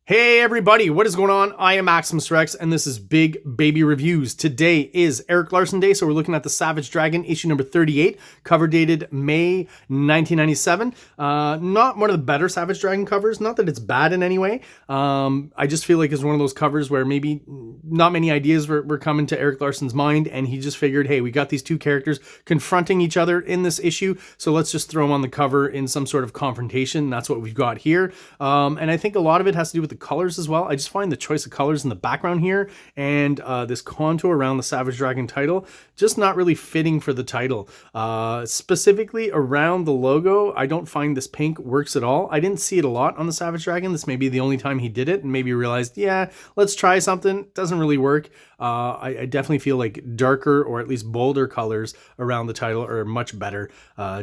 Hey everybody, what is going on? I am Maximus Rex and this is Big Baby Reviews. Today is Erik Larsen Day, so we're looking at the Savage Dragon issue number 38, cover dated May 1997. Not one of the better Savage Dragon covers, not that it's bad in any way. I just feel like it's one of those covers where maybe not many ideas were coming to Erik Larsen's mind, and he just figured, hey, we got these two characters confronting each other in this issue, so let's just throw them on the cover in some sort of confrontation. That's what we've got here. And I think a lot of it has to do with the colors as well. I just find the choice of colors in the background here and this contour around the Savage Dragon title just not really fitting for the title. Specifically around the logo, I don't find this pink works at all. I didn't see it a lot on the Savage Dragon. This may be the only time he did it, and maybe realized, yeah, let's try something. Doesn't really work. I definitely feel like darker or at least bolder colors around the title are much better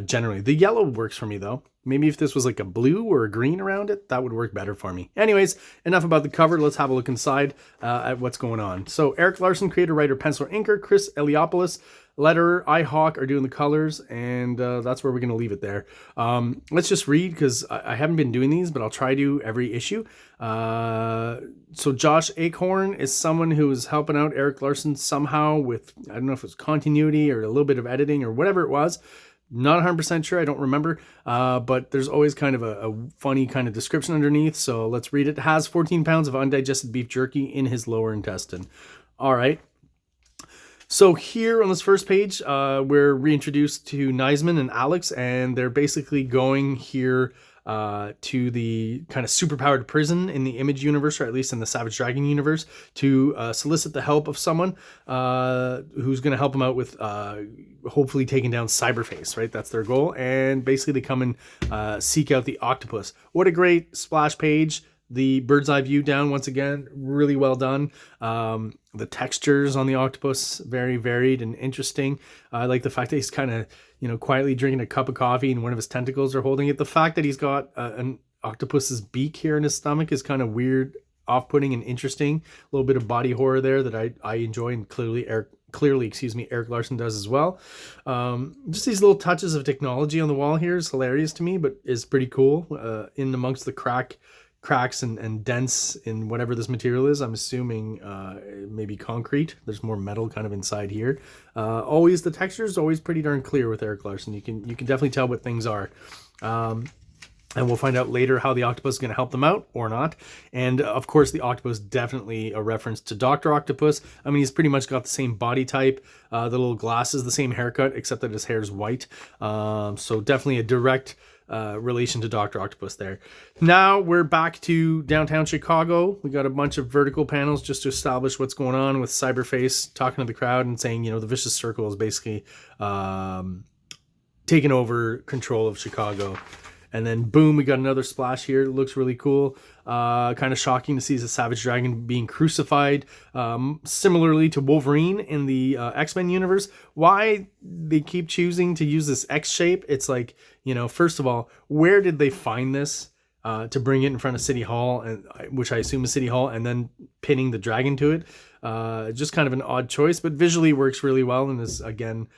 generally. The yellow works for me though. Maybe if this was like a blue or a green around it, that would work better for me. Anyways, enough about the cover. Let's have a look inside at what's going on. So Erik Larsen, creator, writer, penciler, inker. Chris Eliopoulos, letterer, iHawk are doing the colors, and that's where we're going to leave it there. Let's just read, because I haven't been doing these, but I'll try to every issue. So Josh Acorn is someone who is helping out Erik Larsen somehow with, I don't know if it's continuity or a little bit of editing or whatever it was. Not 100% sure, I don't remember, but there's always kind of a funny kind of description underneath, so let's read it. It has 14 pounds of undigested beef jerky in his lower intestine. All right. So here on this first page, we're reintroduced to Niseman and Alex, and they're basically going here to the kind of superpowered prison in the Image universe, or at least in the Savage Dragon universe, to solicit the help of someone who's going to help them out with hopefully taking down Cyberface, right? That's their goal. And basically they come and seek out the octopus. What a great splash page. The bird's eye view down once again, really well done. The textures on the octopus, very varied and interesting. I like the fact that he's kind of, quietly drinking a cup of coffee and one of his tentacles are holding it. The fact that he's got an octopus's beak here in his stomach is kind of weird, off-putting and interesting. A little bit of body horror there that I enjoy, and clearly Erik Larsen does as well. Just these little touches of technology on the wall here is hilarious to me, but is pretty cool. In amongst the cracks and dents in whatever this material is, I'm assuming maybe concrete. There's more metal kind of inside here. Always the texture is always pretty darn clear with Erik Larsen. You can definitely tell what things are. And we'll find out later how the octopus is going to help them out or not. And of course, the octopus, definitely a reference to Dr. Octopus. I mean, he's pretty much got the same body type, the little glasses, the same haircut, except that his hair is white. So definitely a direct relation to Dr. Octopus there. Now we're back to downtown Chicago. We got a bunch of vertical panels just to establish what's going on with Cyberface talking to the crowd and saying, the vicious circle is basically taking over control of Chicago. And then boom, we got another splash here. It looks really cool. Kind of shocking to see the Savage Dragon being crucified. Similarly to Wolverine in the X-Men universe. Why they keep choosing to use this X shape? It's like, first of all, where did they find this to bring it in front of City Hall, which I assume is City Hall, and then pinning the dragon to it? Just kind of an odd choice, but visually works really well and is, again,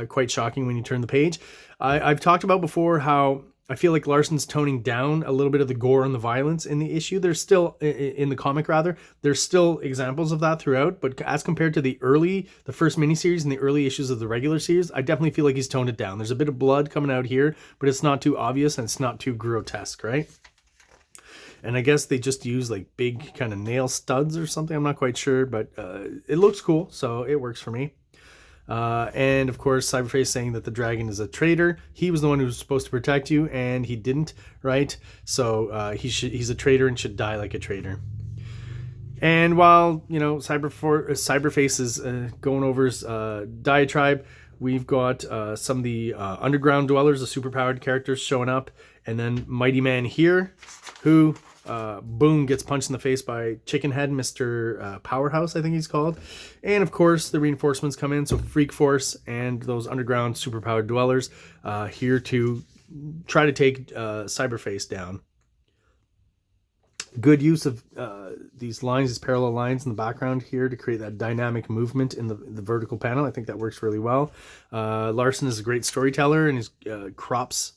quite shocking when you turn the page. I've talked about before how I feel like Larsen's toning down a little bit of the gore and the violence in the issue. There's still, in the comic rather, there's still examples of that throughout, but as compared to the first miniseries and the early issues of the regular series, I definitely feel like he's toned it down. There's a bit of blood coming out here, but it's not too obvious and it's not too grotesque, right? And I guess they just use like big kind of nail studs or something. I'm not quite sure, but it looks cool, so it works for me. And of course, Cyberface saying that the dragon is a traitor. He was the one who was supposed to protect you, and he didn't, right? So he's a traitor and should die like a traitor. And while Cyberface is going over his diatribe, we've got some of the underground dwellers, the superpowered characters showing up, and then Mighty Man here, who boom, gets punched in the face by Chicken Head, Mr. Powerhouse, I think he's called. And of course, the reinforcements come in, so Freak Force and those underground superpowered dwellers here to try to take Cyberface down. Good use of these lines, these parallel lines in the background here to create that dynamic movement in the vertical panel. I think that works really well. Larsen is a great storyteller, and his crops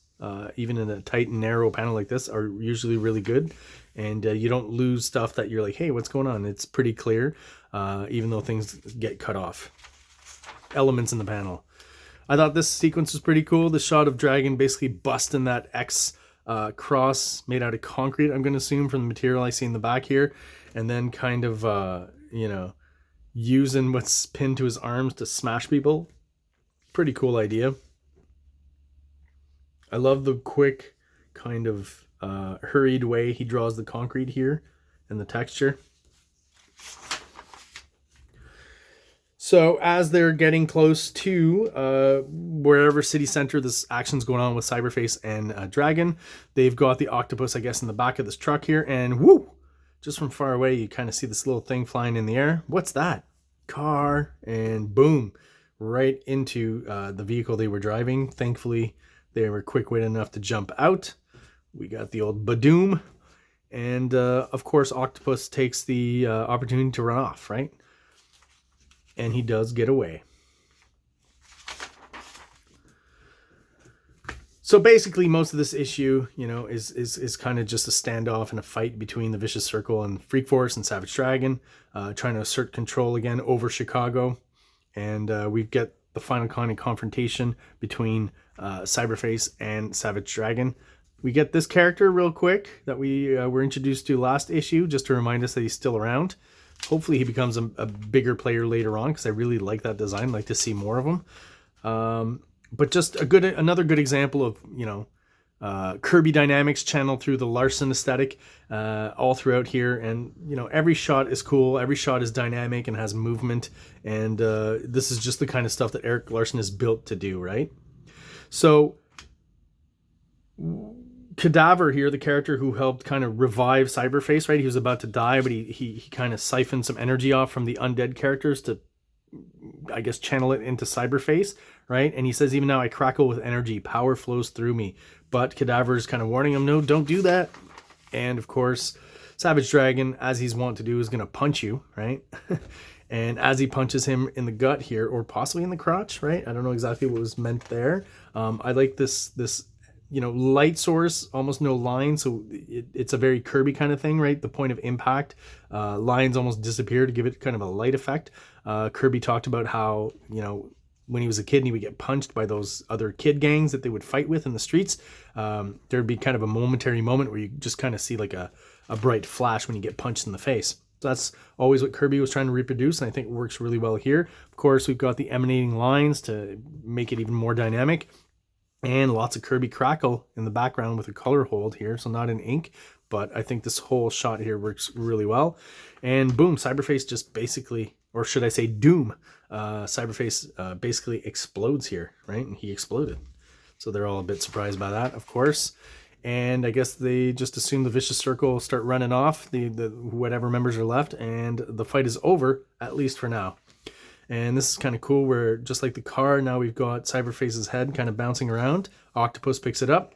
even in a tight and narrow panel like this, are usually really good. And you don't lose stuff that you're like, hey, what's going on? It's pretty clear, even though things get cut off. Elements in the panel. I thought this sequence was pretty cool. The shot of Dragon basically busting that X cross made out of concrete, I'm going to assume, from the material I see in the back here. And then kind of, you know, using what's pinned to his arms to smash people. Pretty cool idea. I love the quick kind of hurried way he draws the concrete here and the texture. So as they're getting close to wherever city center this action's going on with Cyberface and Dragon, they've got the octopus, I guess, in the back of this truck here, and whoo! Just from far away, you kind of see this little thing flying in the air. What's that? Car, and boom, right into the vehicle they were driving. Thankfully, they were quick-witted enough to jump out. We got the old badoom, and of course, Octopus takes the opportunity to run off, right? And he does get away. So basically, most of this issue, you know, is kind of just a standoff and a fight between the Vicious Circle and Freak Force and Savage Dragon, trying to assert control again over Chicago. And we get the final kind of confrontation between Cyberface and Savage Dragon. We get this character real quick that we were introduced to last issue, just to remind us that he's still around. Hopefully he becomes a bigger player later on, because I really like that design. I'd like to see more of him. But just another good example of, you know, Kirby Dynamics channeled through the Larsen aesthetic all throughout here. And, you know, every shot is cool. Every shot is dynamic and has movement. And this is just the kind of stuff that Erik Larsen is built to do, right? So Cadaver here, the character who helped kind of revive Cyberface, right? He was about to die, but he kind of siphoned some energy off from the undead characters to, I guess, channel it into Cyberface, right? And he says, even now I crackle with energy, power flows through me. But Cadaver is kind of warning him, no, don't do that. And of course, Savage Dragon, as he's wont to do, is going to punch you, right? And as he punches him in the gut here, or possibly in the crotch, right? I don't know exactly what was meant there. I like this you know, light source, almost no line, so it's a very Kirby kind of thing, right? The point of impact, lines almost disappear to give it kind of a light effect. Kirby talked about how, you know, when he was a kid and he would get punched by those other kid gangs that they would fight with in the streets, there'd be kind of a momentary moment where you just kind of see like a bright flash when you get punched in the face. So that's always what Kirby was trying to reproduce, and I think it works really well here. Of course, we've got the emanating lines to make it even more dynamic. And lots of Kirby crackle in the background with a color hold here, so not in ink, but I think this whole shot here works really well. And boom, Cyberface just basically, or should I say Doom, Cyberface basically explodes here, right? And he exploded. So they're all a bit surprised by that, of course. And I guess they just assume the Vicious Circle will start running off, the whatever members are left, and the fight is over, at least for now. And this is kind of cool where, just like the car, now we've got Cyberface's head kind of bouncing around. Octopus picks it up.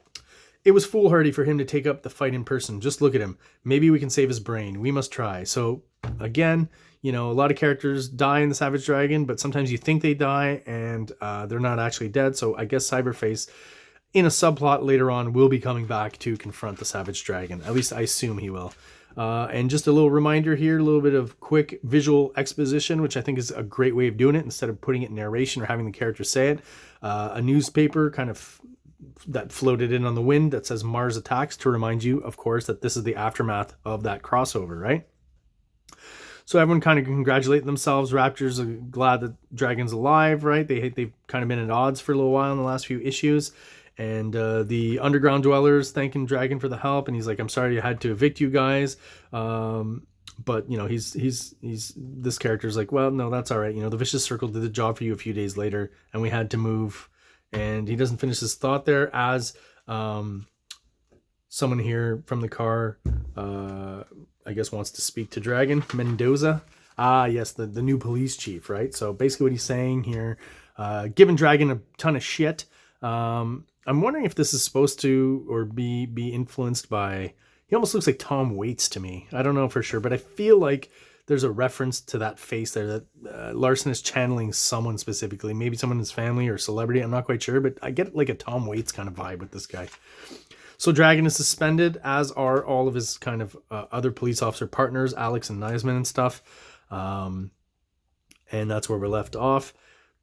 It was foolhardy for him to take up the fight in person. Just look at him. Maybe we can save his brain. We must try. So again, you know, a lot of characters die in the Savage Dragon, but sometimes you think they die and they're not actually dead. So I guess Cyberface, in a subplot later on, will be coming back to confront the Savage Dragon. At least I assume he will. And just a little reminder here, a little bit of quick visual exposition, which I think is a great way of doing it instead of putting it in narration or having the character say it. A newspaper kind of that floated in on the wind that says Mars attacks, to remind you, of course, that this is the aftermath of that crossover, right? So everyone kind of congratulating themselves. Raptors are glad that Dragon's alive, right? They've kind of been at odds for a little while in the last few issues. And the underground dwellers thanking Dragon for the help, and he's like, "I'm sorry I had to evict you guys." But you know, he's this character's like, "Well, no, that's all right. You know, the Vicious Circle did the job for you a few days later, and we had to move." And he doesn't finish his thought there as someone here from the car, I guess, wants to speak to Dragon. Mendoza. Ah, yes, the new police chief, right? So basically what he's saying here, giving Dragon a ton of shit. I'm wondering if this is supposed to or be influenced by, he almost looks like Tom Waits to me. I don't know for sure, but I feel like there's a reference to that face there that Larsen is channeling someone specifically, maybe someone in his family or celebrity. I'm not quite sure, but I get like a Tom Waits kind of vibe with this guy. So Dragon is suspended, as are all of his kind of other police officer partners, Alex and Neisman and stuff. And that's where we're left off.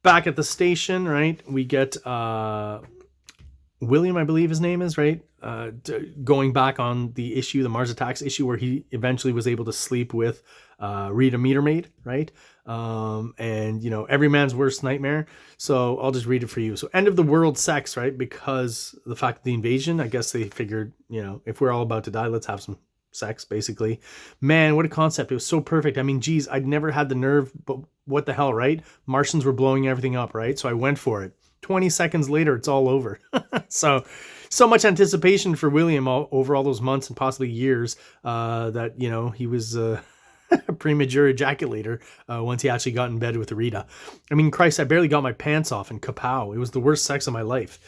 Back at the station, right, we get William, I believe his name is, right? Going back on the issue, the Mars Attacks issue, where he eventually was able to sleep with Rita Metermaid, right? And, you know, every man's worst nightmare. So I'll just read it for you. So end of the world sex, right? Because the fact of the invasion, I guess they figured, you know, if we're all about to die, let's have some sex, basically. Man, what a concept. It was so perfect. I mean, geez, I'd never had the nerve, but what the hell, right? Martians were blowing everything up, right? So I went for it. 20 seconds later, it's all over. So much anticipation for William over all those months and possibly years that, you know, he was a premature ejaculator once he actually got in bed with Rita. I mean, Christ, I barely got my pants off and kapow. It was the worst sex of my life.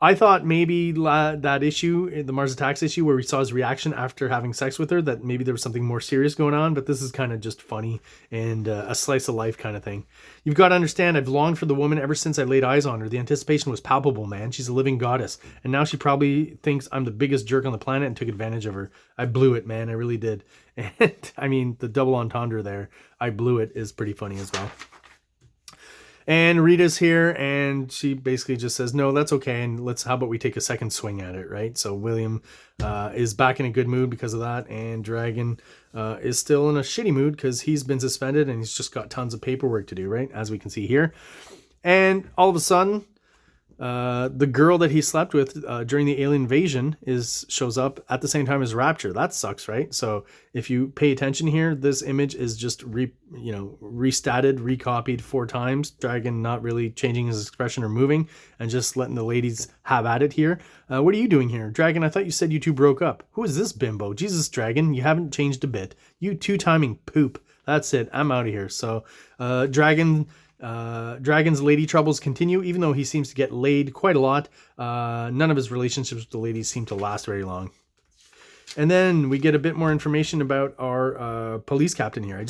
I thought maybe that issue, the Mars Attacks issue, where we saw his reaction after having sex with her, that maybe there was something more serious going on, but this is kind of just funny and a slice of life kind of thing. You've got to understand, I've longed for the woman ever since I laid eyes on her. The anticipation was palpable, man. She's a living goddess. And now she probably thinks I'm the biggest jerk on the planet and took advantage of her. I blew it, man. I really did. And I mean, the double entendre there, I blew it, is pretty funny as well. And Rita's here, and she basically just says, no, that's okay, and how about we take a second swing at it, right? So William is back in a good mood because of that, and Dragon is still in a shitty mood because he's been suspended, and he's just got tons of paperwork to do, right? As we can see here. And all of a sudden, the girl that he slept with during the alien invasion shows up at the same time as Rapture. That sucks, right? So if you pay attention here, this image is just restatted, recopied 4 times. Dragon not really changing his expression or moving, and just letting the ladies have at it here. What are you doing here? Dragon, I thought you said you two broke up. Who is this bimbo? Jesus, Dragon, you haven't changed a bit. You two-timing poop. That's it. I'm out of here. So Dragon's lady troubles continue, even though he seems to get laid quite a lot. None of his relationships with the ladies seem to last very long. And then we get a bit more information about our police captain here.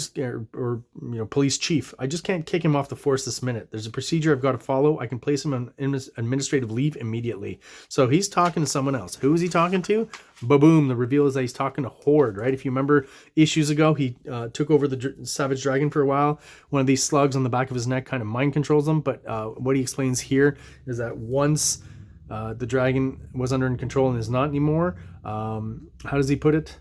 Police chief. I just can't kick him off the force this minute. There's a procedure I've got to follow. I can place him on administrative leave immediately. So he's talking to someone else. Who is he talking to? Ba-boom. The reveal is that he's talking to Horde, right? If you remember issues ago, he took over the Savage Dragon for a while. One of these slugs on the back of his neck kind of mind controls him. But what he explains here is that once the dragon was under control and is not anymore. How does he put it?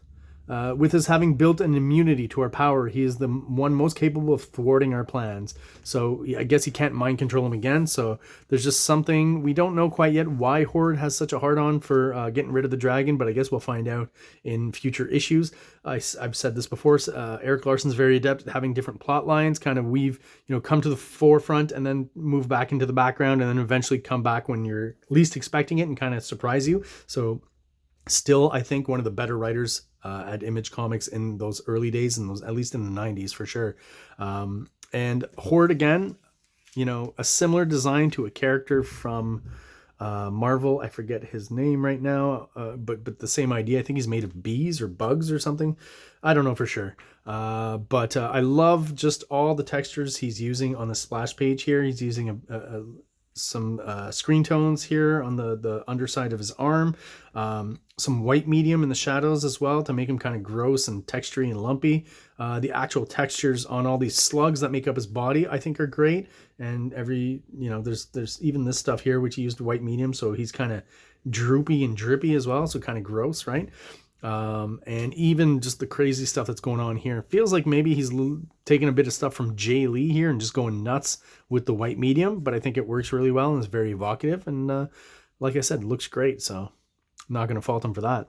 With his having built an immunity to our power, he is the one most capable of thwarting our plans. So I guess he can't mind control him again. So there's just something, we don't know quite yet why Horde has such a hard-on for getting rid of the dragon, but I guess we'll find out in future issues. I've said this before, Erik Larsen's very adept at having different plot lines, kind of come to the forefront and then move back into the background, and then eventually come back when you're least expecting it and kind of surprise you. So still, I think one of the better writers at Image Comics in those early days, at least in the 90s for sure. And Horde again, a similar design to a character from Marvel. I forget his name right now, but the same idea. I think he's made of bees or bugs or something. I don't know for sure. But I love just all the textures he's using on the splash page here. He's using some screen tones here on the underside of his arm, some white medium in the shadows as well to make him kind of gross and textury and lumpy. The actual textures on all these slugs that make up his body I think are great, and there's even this stuff here which he used white medium, so he's kind of droopy and drippy as well, so kind of gross, right? And even just the crazy stuff that's going on here. Feels like maybe he's taking a bit of stuff from Jay Lee here and just going nuts with the white medium, but I think it works really well and is very evocative. And like I said, looks great. So I'm not going to fault him for that.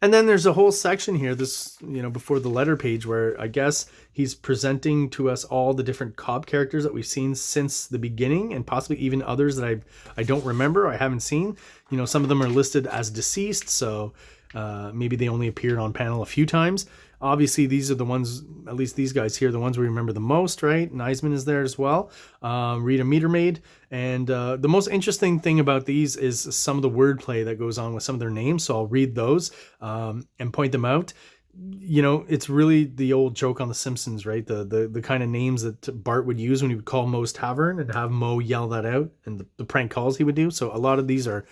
And then there's a whole section here, before the letter page, where I guess he's presenting to us all the different cop characters that we've seen since the beginning, and possibly even others that I don't remember, I haven't seen. Some of them are listed as deceased, so maybe they only appeared on panel a few times. Obviously, these are the ones, at least these guys here, the ones we remember the most, right? Neisman is there as well. Rita Metermaid. And the most interesting thing about these is some of the wordplay that goes on with some of their names. So I'll read those and point them out. you know, it's really the old joke on The Simpsons, right? The kind of names that Bart would use when he would call Moe's Tavern and have Moe yell that out, and the prank calls he would do. So a lot of these are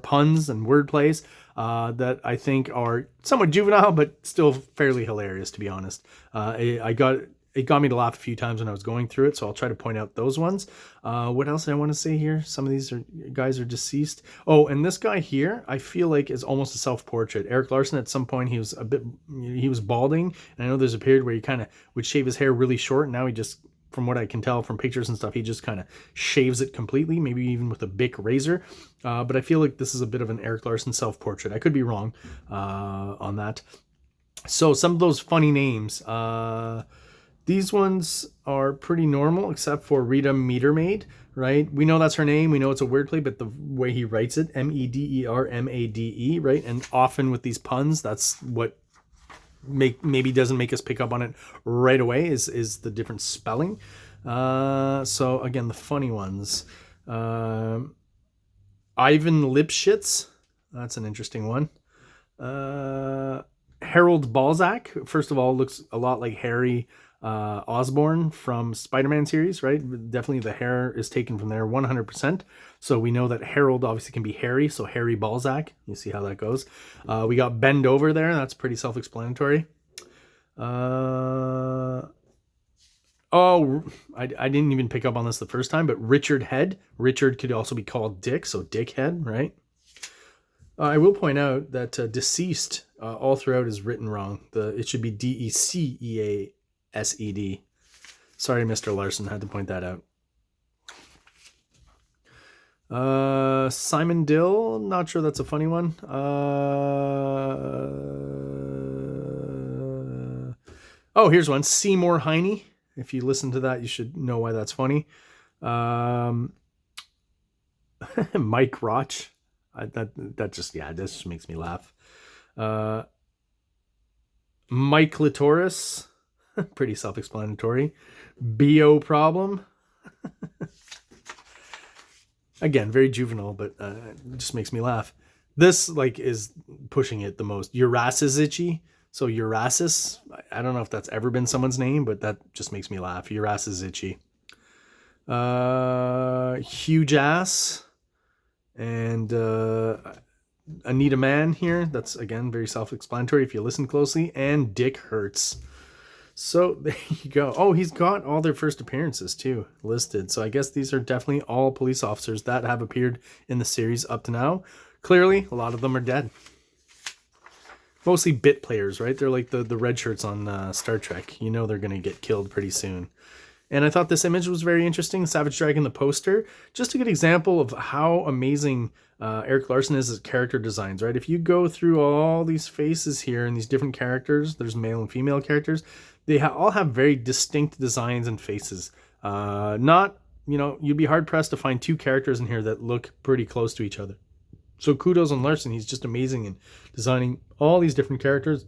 puns and word plays that I think are somewhat juvenile, but still fairly hilarious, to be honest. It got me to laugh a few times when I was going through it, so I'll try to point out those ones. What else did I want to say here? Some of these guys are deceased. Oh, and this guy here, I feel like is almost a self-portrait. Erik Larsen, at some point, he was balding, and I know there's a period where he kind of would shave his hair really short, and now he just, from what I can tell from pictures and stuff, he just kind of shaves it completely, maybe even with a Bic razor. But I feel like this is a bit of an Erik Larsen self-portrait. I could be wrong on that. So some of those funny names. These ones are pretty normal, except for Rita Metermaid, right? We know that's her name. We know it's a wordplay, but the way he writes it, Mederrmade, right? And often with these puns, that's what maybe doesn't make us pick up on it right away is the different spelling. So again, the funny ones. Ivan Lipschitz, that's an interesting one. Harold Balzac, first of all, looks a lot like Harry Osborn from Spider-Man series, right? Definitely the hair is taken from there 100%. So we know that Harold obviously can be Harry, so Harry Balzac. You see how that goes. We got Bend Over there. That's pretty self-explanatory. Oh, I didn't even pick up on this the first time, but Richard Head. Richard could also be called Dick, so Dickhead, right? I will point out that deceased all throughout is written wrong. It should be Deceased. Sorry, Mr. Larsen, had to point that out. Simon Dill, not sure that's a funny one. Oh, here's one. Seymour Heine. If you listen to that, you should know why that's funny. Mike Roch. That just makes me laugh. Mike Clitoris. Pretty self-explanatory. BO problem. Again, very juvenile, but it just makes me laugh. This is pushing it the most. Urasis itchy. So Urasis, I don't know if that's ever been someone's name, but that just makes me laugh. Urasis itchy. Huge ass. And Anita Man here. That's, again, very self-explanatory if you listen closely. And Dick Hurts. So there you go. Oh, he's got all their first appearances too listed. So I guess these are definitely all police officers that have appeared in the series up to now. Clearly, a lot of them are dead. Mostly bit players, right? They're like the red shirts on Star Trek. You know they're going to get killed pretty soon. And I thought this image was very interesting. Savage Dragon, the poster. Just a good example of how amazing Erik Larsen is as character designs, right? If you go through all these faces here and these different characters, there's male and female characters. They all have very distinct designs and faces. You'd be hard pressed to find two characters in here that look pretty close to each other. So kudos on Larsen. He's just amazing in designing all these different characters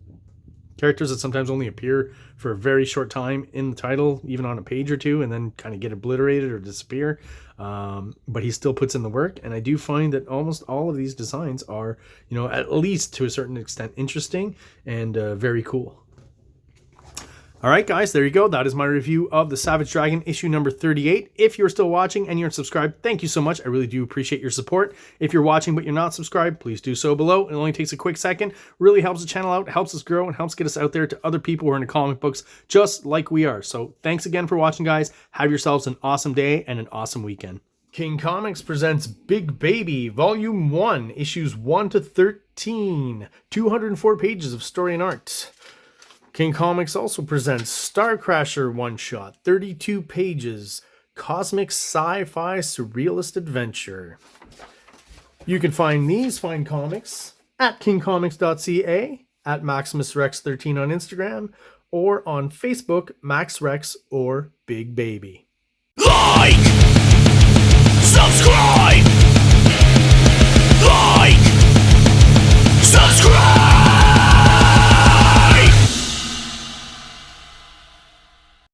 that sometimes only appear for a very short time in the title, even on a page or two, and then kind of get obliterated or disappear. But he still puts in the work. And I do find that almost all of these designs are, at least to a certain extent interesting and very cool. All right, guys, there you go. That is my review of the Savage Dragon issue number 38. If you're still watching and you're subscribed, thank you so much. I really do appreciate your support. If you're watching but you're not subscribed, please do so below. It only takes a quick second. Really helps the channel out, helps us grow, and helps get us out there to other people who are into comic books just like we are. So thanks again for watching, guys. Have yourselves an awesome day and an awesome weekend. King Comics presents Big Baby, Volume 1, Issues 1 to 13. 204 pages of story and art. King Comics also presents Star Crasher one-shot, 32 pages, cosmic sci-fi surrealist adventure. You can find these fine comics at KingComics.CA, at MaximusRex13 on Instagram, or on Facebook, MaxRex or Big Baby. Like!